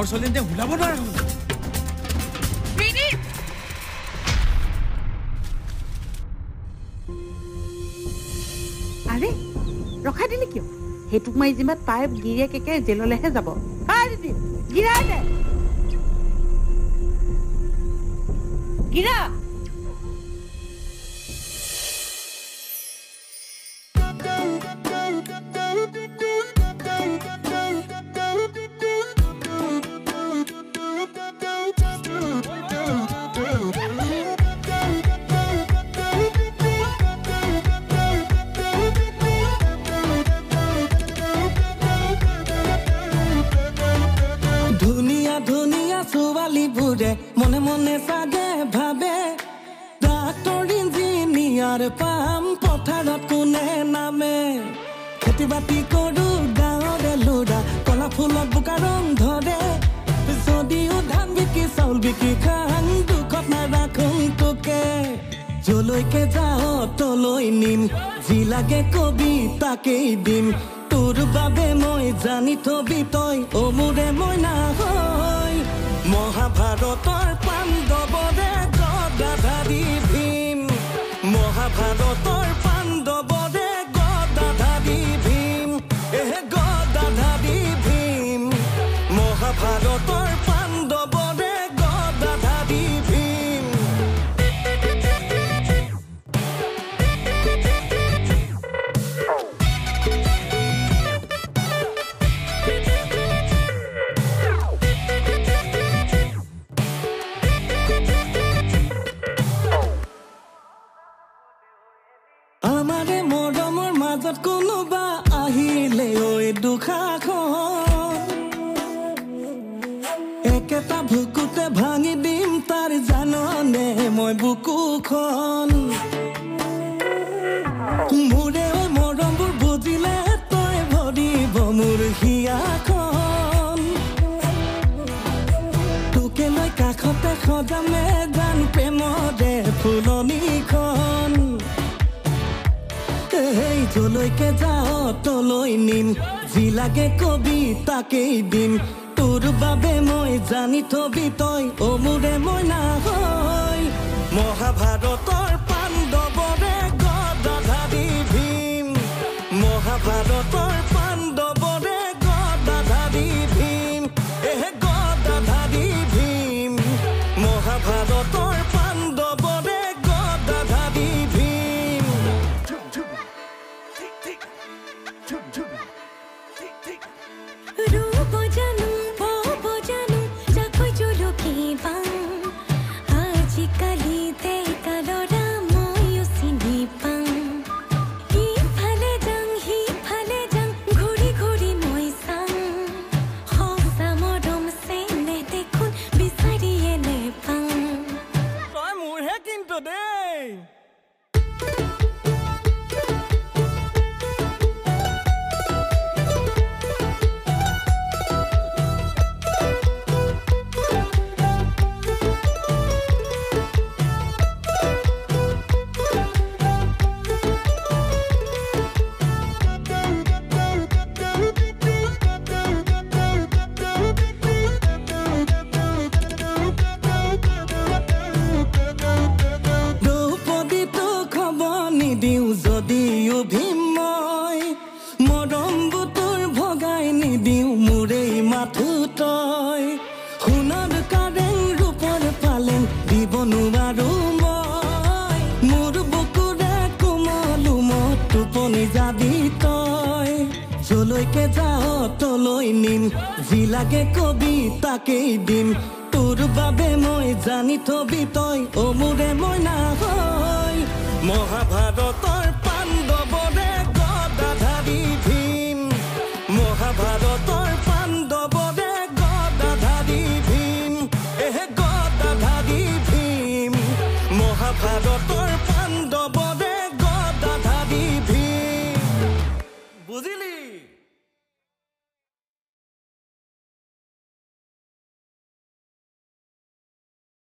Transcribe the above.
গাঁৱৰ চলিতে ওলাব নোৱাৰা হ'ল আৰে ৰখাই দিলি কিয় হেতুক মাৰি জিমাত পাইপ গিৰিয়ে কেকে জেললৈহে যাব গিৰাই দে গিৰা মনে মনে সাগে ভাবে ডাক্তৰ ইঞ্জিনিয়াৰ পাম পথাৰত কোনে নামে খেতি বাতি কৰো গাঁৱৰে ল'ৰা কলা ফুলত বোকা ৰং ধৰে যদিও ধান বিকি চাউল বিকি খাং দুখত নাৰাখোঁ তোকে যলৈকে যাওঁ তলৈ নিম যি লাগে কবি তাকেই দিম তোৰ বাবে মই জানি থবি তই অ মোৰে মইনা হয় মহাভাৰতৰ পাণ্ডৱৰে গদাধাৰী ভীম মহাভাৰতৰ পাণ্ডৱৰে গদাধাৰী ভীম গদাধাৰী ভীম মহাভাৰতৰ পাণ্ডৱৰে গদাধাৰী ভীম আমাৰে মৰমৰ মাজত কোনোবা আহিলে ঐ দুখাখন একেটা ভুকুতে ভাঙি দিম তাৰ জাননে মই বুকুখন মোৰে ঐ মৰমবোৰ বুজিলে তই ভৰিব মোৰ হিয়াখন তোকে লৈ কাষতে সজামে গান প্ৰেমৰে ফুলনিখন যলৈকে যাওঁ তলৈ নিম যি লাগে কবি তাকেই দিম তোৰ বাবে মই জানি থবি তই অ মোৰে মইনা হয় মহাভাৰতৰ পাণ্ডৱৰে গদাধাৰী ভীম মহাভাৰতৰ পাণ্ডৱৰে গদাধাৰী ভীম গদাধাৰী ভীম মহাভাৰতৰ পাণ্ডৱৰে গদাধাৰী ভীম रूप जानू भोप जानू जाको जुलुकी बां आजी काली दे कालोरा मोयो सिनी पां ही फाले जंग घुरी घुरी मोय सांग होसा मोडम से ने देखुन बिसारिए ने पां তই মোৰহে কিন্তু দেই দিওঁ যদিও ভীম মই মৰম বুটুৰ ভগাই নিদিওঁ মোৰেই মাথো তই সোণৰ কাৰেং ৰূপৰ পালেং দিব নোৱাৰো মই মোৰ বুকুৰে কোমলো মত টোপনি যাবি তই যলৈকে যাওঁ তলৈ নিম যি লাগে কবি তাকেই দিম তোৰ বাবে মই জানি থবি তই অ মোৰে মইনা হয় মহাভাৰতৰ পাণ্ডৱৰে গদাধাৰী ভীম মহাভাৰতৰ পাণ্ডৱৰে গদাধাৰী ভীম গদাধাৰী ভীম মহাভাৰতৰ পাণ্ডৱৰে গদাধাৰী ভীম বুজিলি